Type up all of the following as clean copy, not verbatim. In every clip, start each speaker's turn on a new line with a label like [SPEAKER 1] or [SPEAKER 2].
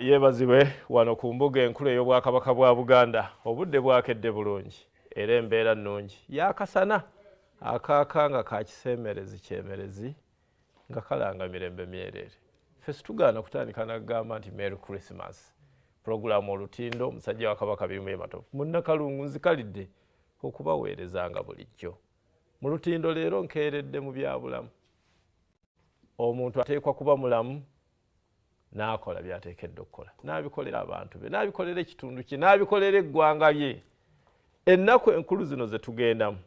[SPEAKER 1] Yebazibwe wano ku mbuga enkulu ey'Obwakabaka bwa Buganda obudde bwakedde bulungi era embeera nnungi yakasana akaakanga ka kiseemerezi kyemerezi nga kalanga mirembe myereere. Ffe situgaana kutandika nakugamba nti Merry Christmas purogulaamu olutindo omusajja wa Kabaka birimu ematovu munnakalungu nzikalidde okubaweerezanga bulijjo. Mu lutindo leero nkeeredde mu byabulamu. Omuntu ateekwa kuba mulamu n'akola by'ateekedde okukola, n'abikolera abantu be, n'abikolera ekitundu kye, n'abikolera eggwanga lye. Ennaku enkulu zino ze tugendamu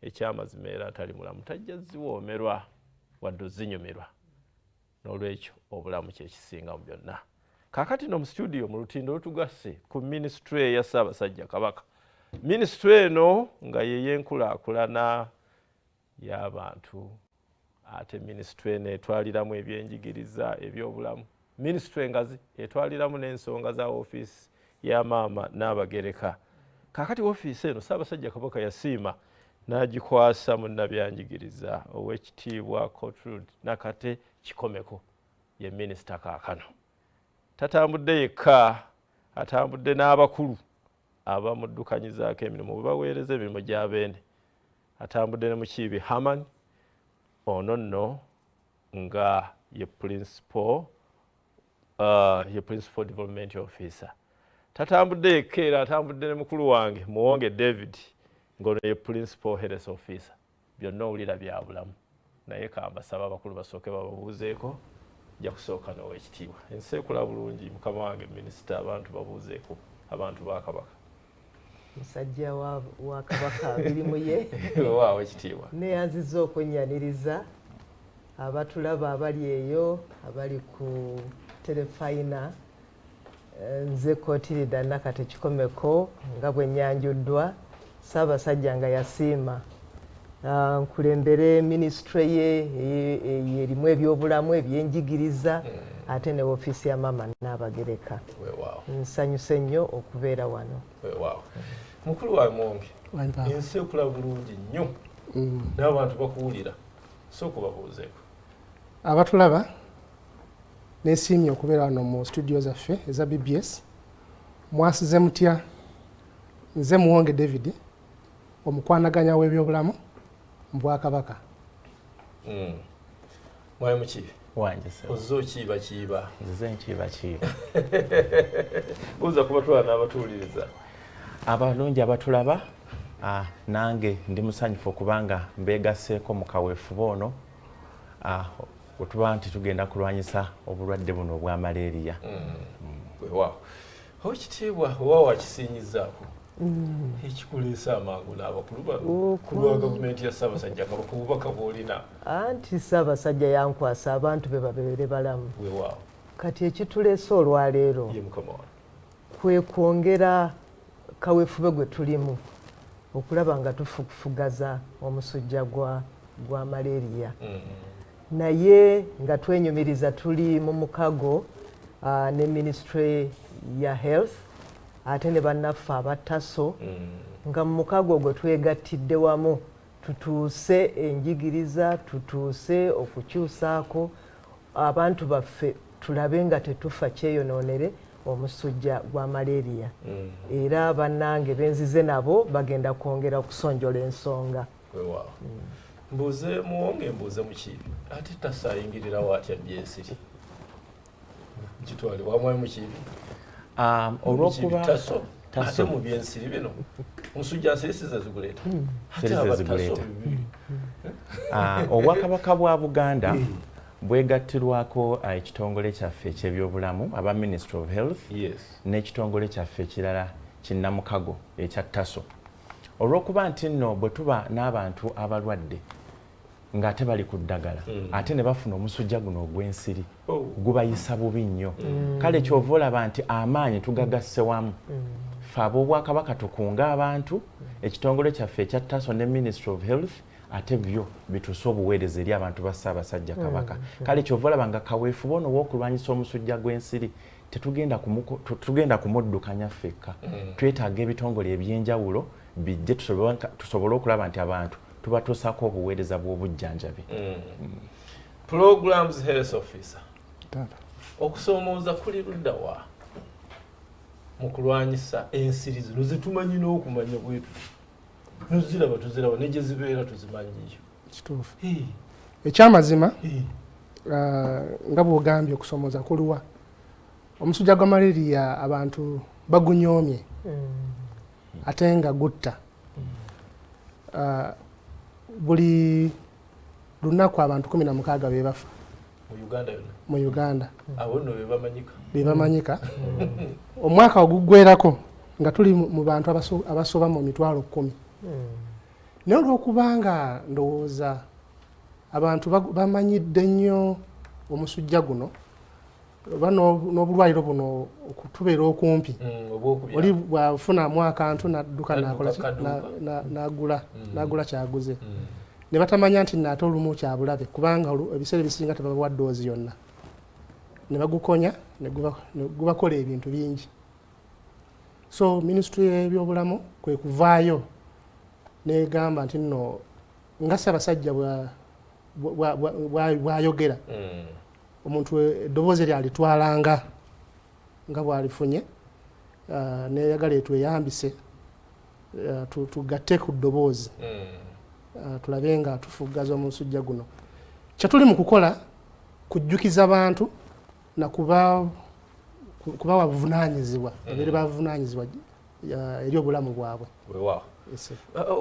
[SPEAKER 1] ekyamazima era atali mulamu tajja ziwoomerwa wadde zinyumirwa. N'olwekyo obulamu kye kisinga mu byonna. Kaakati no mu studio mu lutindo lutugasse ku ministry ya Ssaabasajja Kabaka. Ministry eno nga ye y'enkulaakulana y'abantu ate ministry eno etwaliramu ebyenjigiriza ebyobulamu. Ministry engazi etwaliramu n'ensonga za office ya maama n'abagereka. Kaakati office eno Ssaabasajja Kabaka yasiima n'agikwasa munnabyanjigiriza Oweekitiibwa Courtrude Nakate Kikomeko ye minisita kaakano. Tatambudde yekka, atambudde n'abakulu abamuddukanyizaako emirimu bwe baweereza emirimu gy'abeene. Atambudde ne Mukiibi Haman ono nno nga ye principal development officer. Tatambudde yekka era atambudde ne mukulu wange Muwonge David ng'ono ye principal health officer. Byonna owulira bya bulamu naye kambasaba abakulu basooke bababuuzeeko nja kusooka n'Oweekitiibwa. Ensi ekula bulungi mukama wange minisita abantu babuuzeeko abantu ba Kabaka.
[SPEAKER 2] Musajja wa Kabaka birimu ye
[SPEAKER 1] waawo ekitiibwa
[SPEAKER 2] neyanziza okwenyaniriza abatulaba abali eyo abali ku telefayina. Nze Courtrude Nakate Kikomeko nga bwe nnyanjuddwa Ssaabasajja nga yasiima nkulembere ministry ye erimu ebyobulamu ebyenjigiriza ate ne ofiisi ya maama n'abagereka. Nsanyuse nnyo okubeera wano.
[SPEAKER 1] Mukulu wa Muwonge, ensi ekula bulungi nnyo n'abantu bakuwulira sooka babuuzeeko.
[SPEAKER 3] Abatulaba neesiimye okubeera wano mu studio zaffe eza BBS. Mwasize mutya? Nze Muwonge David omukwanaganya w'ebyobulamu mu Bwakabaka.
[SPEAKER 1] Mwaye Mukiibi
[SPEAKER 4] wange se
[SPEAKER 1] ozzo kiiba
[SPEAKER 4] nze nkiiba
[SPEAKER 1] buuza kubatwala n'abatuwuliriza
[SPEAKER 4] abalungi abatulaba. Nange ndi musanyufu okubanga mbeegasseeko mu kaweefube ono wetuba nti tugenda kulwanyisa obulwadde buno obwa malaria.
[SPEAKER 1] Weewaawo Oweekitiibwa oba wakisinyizaako ekikuleesa amangu n'abakulu ba gavumenti ya Ssaabasajja Kabaka obubaka bw'olina.
[SPEAKER 2] Anti Ssaabasajja yankwasa abantu be babeere balamu.
[SPEAKER 1] Weewaawo
[SPEAKER 2] Kati ekituleese olwaleero
[SPEAKER 1] ye mukama wange
[SPEAKER 2] kwe kwongera kaweefube gwe tulimu okulaba nga tufugaza omusujja gwa malaria. Naye nga twenyumiriza tuli mu mukago ne ministry ya health ate ne bannaffe abattaso nga mu mukago ogwo twegattidde wamu tutuuse enjigiriza tutuuse okukyusaako abantu baffe tulabe nga tetufa kyeyonoonere omusujja gwa malaria. Era bannange benzize nabo bagenda kwongera okusonjola ensonga.
[SPEAKER 1] Weewaawo mbuuze Muwonge mbuuze Mukiibi ate tasaayingirirawo atya gw'ensiri kitwale wamwaye Mukiibi
[SPEAKER 4] olw'okuba
[SPEAKER 1] taso ate mu by'ensiri bino omusujja nsiri sizaziguleeta
[SPEAKER 4] Obwakabaka bwa Buganda bwegattirwako ekitongole kyaffe eky'ebyobulamu aba Ministry of Health n'ekitongole kyaffe ekirala kinnamukago ekya Taso. Olw'okuba nti nno bwe tuba n'abantu abalwadde ng'ate bali ku ddagala ate ne bafuna omusujja guno ogw'ensiri gubayisa bubi nnyo. Kale kyova olaba nti amaanyi tugagasse wamu. Ffe ab'Obwakabaka tukunga abantu ekitongole kyaffe ekya Taso ne Ministry of Health ate byo bituuse obuweereza eri abantu ba Ssaabasajja Kabaka. Kale kyova olaba nga kaweefube ono w'okulwanyisa omusujja gw'ensiri tetugenda kumuddukanya ffekka. Twetaaga ebitongole ebyenjawulo bijje tusobole okulaba nti abantu tubatuusaako obuweereza bw'obujjanjabi.
[SPEAKER 1] Programs health officer Okusoomooza kuli ludda wa mu kulwanyisa ensiri zino zitumanyi n'okumanya bwetu noziraba tuziraba ne gye zibeera tuzimanyiyo.
[SPEAKER 3] Kituufu. Ekyamazima nga bw'ogambye okusomooza kuliwa. Omusujja gwa malaria abantu bagunyoomye ate nga gutta. Buli lunaku abantu 16 be bafa mu Uganda.
[SPEAKER 1] Abo nno
[SPEAKER 3] be bamanyika. Omwaka oguggweerako nga tuli mu bantu abasoba mu 10,000. Naye olw'okubanga ndowooza abantu bamanyidde nnyo omusujja guno oba n'obulwaliro buno okutubeera okumpi, oli bw'afunamu akantu n'adduka n'agula kyaguze, ne batamanya nti naate olumu kyabulabe kubanga ebiseera ebisinga tebabawa ddoozi yonna, ne bagukonya ne gubakola ebintu bingi. So minisitule y'ebyobulamu kwe kuvaayo negamba nti nno nga Ssaabasajja bw'ayogera omuntu eddoboozi lyalitwalanga nga bw'alifunye, neyagala etweyambise tugatte ku ddoboozi tulabe nga tufugaza omusujja guno. Kyetuli mu kukola kujjukiza bantu na kubawa buvunaanyizibwa babeere bavunaanyizibwa eri obulamu bwabwe.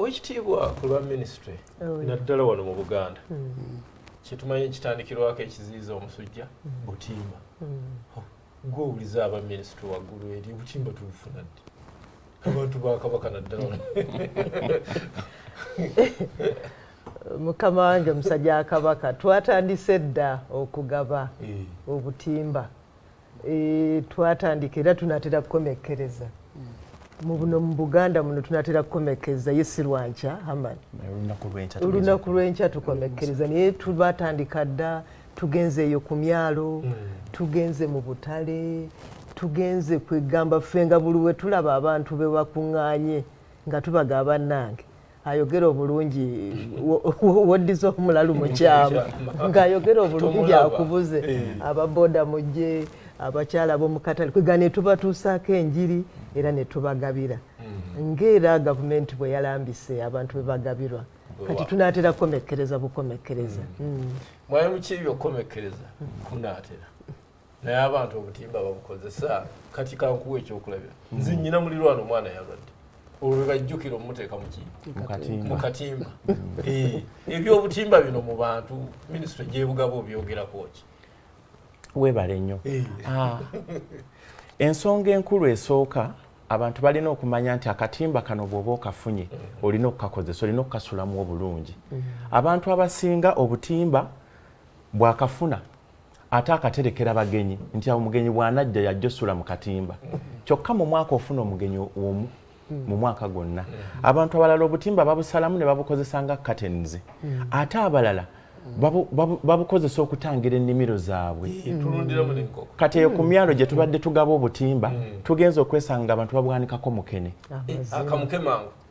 [SPEAKER 1] Ekitiibwa ku lwa minisitule naddala wano mu Buganda kyetumanyi kitandikirwako ekiziyiza omusujja butimba. Gwe owuliza aba minisitule waggulu eri butimba tubufuna ddi abantu ba Kabaka naddala?
[SPEAKER 2] Mukama wange omusajja wa Kabaka twatandise dda okugaba obutimba, twatandika era tunatera kukomekkereza mu Buganda muno, tunatera kukomekkereza yesirwanca Hamani olunaku lw'enkya tukomekkereza, naye tubatandika dda. Tugenze eyo ku myalo, tugenze mu butale, tugenze kwegamba ffenga buli we tulaba abantu be bakuŋŋaanye nga tubagamba nange ayogera obulungi woddiza omulalu mu kyama ng'ayogera obulungi akubuze ababoda mujje abakyala b'omu katale kwega ne tubatuusaako enjiri era ne tubagabira ng'era gavumenti bwe yalambise abantu be bagabirwa. Kati tunaatera kukomekkereza bukomekkereza.
[SPEAKER 1] Mwayimu ki by'okukomekkereza kunaatera naye abantu obutimba babukozesa. Kati kankuwa ekyokulabira nze nnyina mulirwano omwana yalwadde olwo bwe bajjukira omuteeka mu katimba. Ebyobutimba bino mu bantu minisitule gyebugaba obyogerako ki?
[SPEAKER 4] Weebale nnyo. Ensonga enkulu esooka abantu balina okumanya nti akatimba kano bw'oba okafunye olina okukakozesa, olina okukasulamu obulungi. Abantu abasinga obutimba bw'akafuna ate akaterekera bagenyi nti omugenyi bw'anajja yajja osula mu katimba. Kyokka mu mwaka ofuna omugenyi omu mu mwaka gwonna. Abantu abalala obutimba babusalamu ne babukozesa nga curtains, ate abalala babukozesa okutangira ennimiro zaabwe. Kati eyo ku myalo gye tubadde tugaba obutimba tugenza okwesanga abantu babwanikako mukene.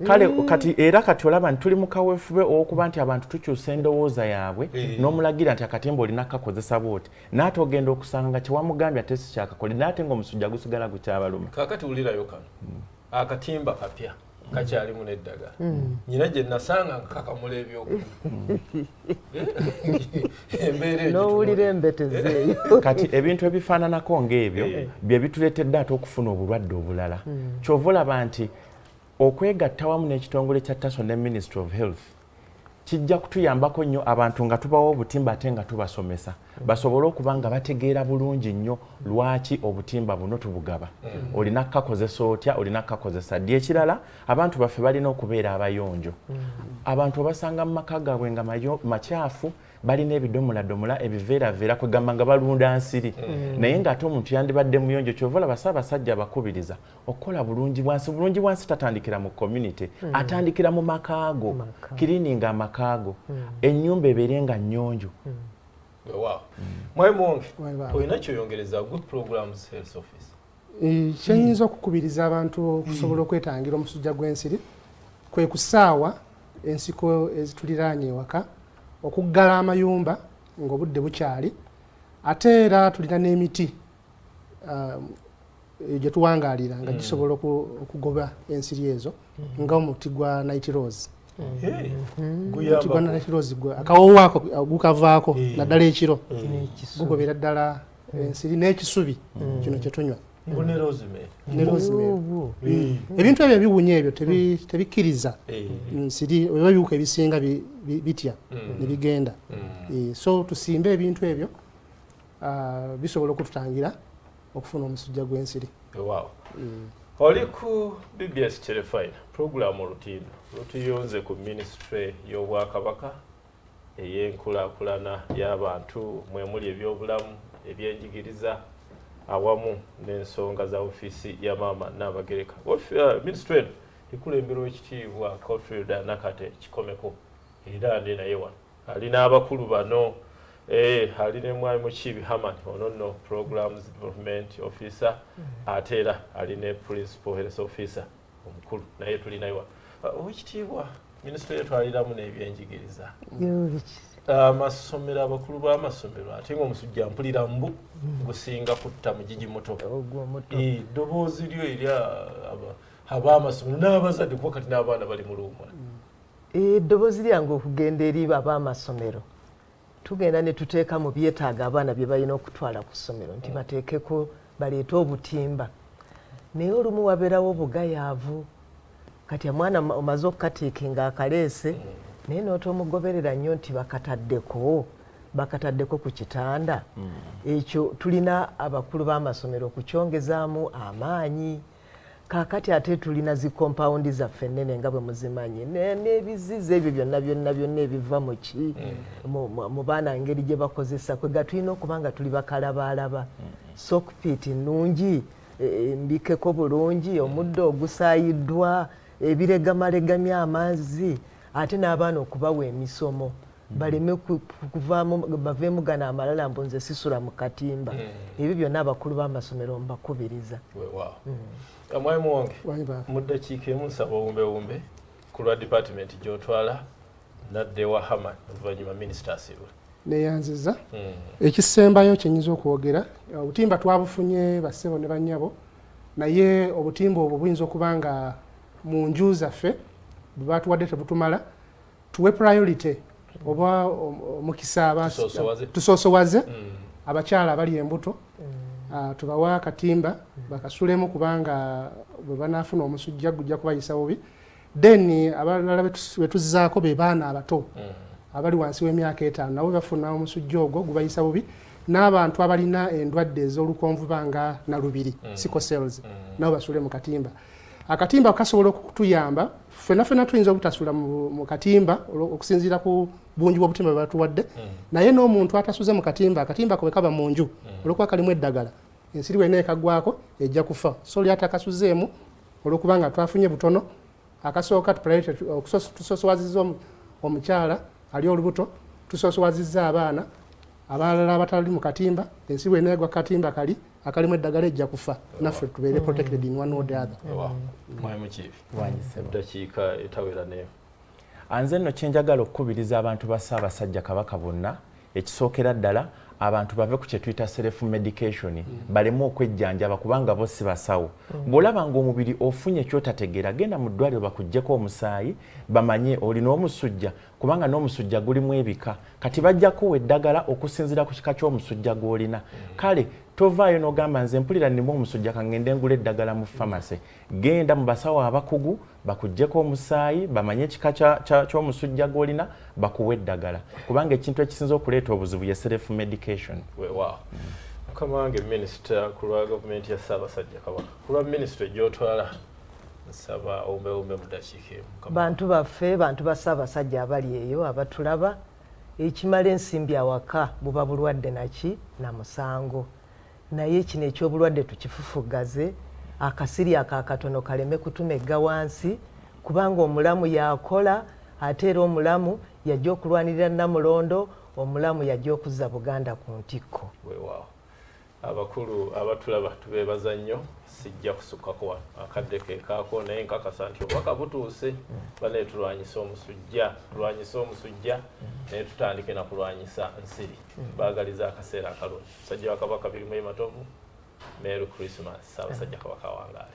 [SPEAKER 4] Kale kati era kati olaba nti tuli mu kaweefube okuba nti abantu tukyusa endowooza yaabwe n'omulagira nti akatimba olina kukakozesa bwoti n'ate ogenda okusanga kyewamugambye ate si kyakakole n'ate ng'omusujja gusigala gukyabaluma.
[SPEAKER 1] Kaakati wulirayo kano akatimba kapya kakyalimu n'eddagala nyina gye nasanga nkakamula ebyokulya
[SPEAKER 2] n'owulira embete zeeyo.
[SPEAKER 4] Kati ebintu ebifaananako ng'ebyo bye bituleetedde ate okufuna obulwadde obulala. Kyova olaba nti okwegatta wamu n'ekitongole kya TASO ne Ministry of Health kijja kutuyambako nnyo abantu nga tubawa obutimba ate nga tubasomesa basobole okuba nga bategeera bulungi nnyo lwaki obutimba buno tubugaba. Olina kukakozesa otya, olina kukakozesa ddi. Ekirala abantu baffe balina okubeera abayonjo. Abantu obasanga mu maka gaabwe nga makyafu balina ebidomola ebiveeraveera kwegamba nga balunda nsiri naye ng'ate omuntu yandibadde muyonjo. Kyova olaba Ssaabasajja bakubiriza okukola bulungi bwansi tatandikira mu community, atandikira mu makaago, kirininga amakaago, ennyumba ebeere nga nnyonjo.
[SPEAKER 1] Mwayimu wange olina kyoyongereza Good Programs Health Office?
[SPEAKER 3] Kyenyinza okukubiriza abantu okusobola okwetangira omusujja gw'ensiri kwe kusaawa ensiko ezituliraanye ewaka, okuggala amayumba ng'obudde bukyali, ate era tulina n'emiti gye tuwangaalira nga gisobola okugoba ensiri ezo nga omuti gwa night rose. Omuti gwa night rose akawoowo ako gukavaako naddala ekiro gugobera ddala ensiri n'ekisubi kino kye tunywa. Ebintu ebyo biwunya ebyo tebikkiriza nsiri oba ebiwuka ebisinga bitya ne bigenda. So tusimbe ebintu ebyo bisobola okututangira okufuna omusujja gw'ensiri.
[SPEAKER 1] Oli ku BBS Telefine programu olutindo lutuyonze ku ministry y'Obwakabaka ey'enkulaakulana y'abantu mwemuli ebyobulamu ebyenjigiriza awamu n'ensonga za ofiisi ya maama Nnaabagereka. Ministry eno ekulemberwa ekitiibwa Cofield Nakate Kikomeko era ndi naye wano alina abakulu bano ali ne mwami Mukiibi Hamani ono nno Programs Development Officer ate era ali ne Principal Health Officer omukulu naye tuli naye wano. Owekitiibwa ministry etwaliramu n'ebyenjigiriza amasomero abakulu b'amasomero ate ng'omusujja mpulira mbu gusinga kutta mu gigi muto ddoboozi lyo erya ab'amasomero n'abazadde kuba kati n'abaana bali mu luwumula.
[SPEAKER 2] Eddoboozi lyange okugenda eri ab'amasomero tugenda ne tuteeka mu byetaaga abaana bye balina okutwala ku ssomero nti bateekeko baleete obutimba naye olumu wabeerawo obugayaavu kati omwana omaze okukateeka ng'akaleese naye n'otomugoberera nnyo nti bakataddeko ku kitanda ekyo tulina abakulu b'amasomero okukyongezaamu amaanyi. Kaakati ate tulina zi compound zaffe ennene nga bwe muzimanyi n'ebizizi ebyo byonna ebiva mu baana ngeri gye bakozesa kwega tulina okuba nga tuli bakalabaalaba sockpit nnungi mbikeko bulungi omuddo ogusaayiddwa ebiregamaregamya amazzi ate n'abaana okubawa emisomo baleme baveemu gano amalala mbu nze sisula mu katimba. Ebyo byonna abakulu b'amasomero mbakubiriza.
[SPEAKER 1] Mwami wange mu ddakiika emu nsaba owumbewumbe ku lwa department gy'otwala nadde wa Hamani oluvannyuma minisita asibwe.
[SPEAKER 3] Neyanziza ekisembayo kyenyinza okwogera obutimba twabufunye bassebo ne bannyabo naye obutimba obwo buyinza okuba nga mu nju zaffe bwe batuwadde tebutumala tuwe priority oba omukisa tusoosowaze abakyala abali embuto tubawa akatimba bakasulemu kubanga bwe banaafuna omusujja gujja kubayisa bubi. Then abalala betuzizaako be baana abato abali wansi w'emyaka 5 nabo bafuna omusujja ogwo gubayisa bubi n'abantu abalina endwadde ez'olukonvu banga nalubiri sickle cells nabo basule mu katimba. Akatimba kasobola okutuyamba ffenna tuyinza obutasula mu katimba okusinziira ku bungi bw'obutimba bwe batuwadde naye n'omuntu atasuze mu katimba akatimba ko bwe kaba mu nju olwokuba kalimu eddagala ensiri wena ekagwako ejja kufa so lyata akasuzeemu olwokuba nga twafunye butono akasooka tusoosowaziza omukyala ali olubuto tusoosowaziza abaana abalala abatali mu katimba ensiri wena egwa katimba akalimu eddagala ejja kufa naffe tubeere protected in one or the other.
[SPEAKER 1] Mwami Mukiibi eddakiika etawera neyo.
[SPEAKER 4] Anze nno kyenjagala okukubiriza abantu ba Ssaabasajja Kabaka bonna ekisookera ddala abantu bave ku kye tuyita self medication balemu okwejjanjaba kubanga bo si basawo. Bw'olaba ng'omubiri ofunye ekyotategeera genda mu ddwaliro bakuggyeko omusaayi bamanye olina omusujja kubanga n'omusujja gulimu ebika kati bajjako eddagala okusinziira ku kika ky'omusujja gw'olina. Kale tovaayo n'ogamba nze mpulira nnimu omusujja kangende ngula eddagala mu famasi. Genda mu basawo abakugu bakuggyeko omusaayi bamanye ekika ky'omusujja gw'olina bakuwe eddagala kubanga ekintu ekisinza okuleeta obuzibu ye self medication.
[SPEAKER 1] Mukama wange minisita ku lwa gavumenti ya Ssaabasajja Kabaka ku lwa minisitule gy'otwala nsaba owumbewumbe mu ddakiika emu.
[SPEAKER 2] Bantu baffe bantu ba Ssaabasajja abali eyo abatulaba ekimala ensimbi awaka buba bulwadde naki na musango naye kino ekyobulwadde tukifufugaze akasiri akakatono kaleme kutumegga wansi kubanga omulamu yakola ate era omulamu yajja okulwanirira Namulondo omulamu yajja okuzza Buganda ku ntikko.
[SPEAKER 1] abakulu abatulaba tubeebaza nnyo sijja kusukkako wano akadde ke kaako naye nkakasa nti obubaka butuuse bane tulwanyisa omusujja naye tutandike na kulwanyisa nsiri baagaliza akaseera akalungi musajja wa kabaka Birumwe Matovu Merry Christmas Ssaabasajja Kabaka wangaale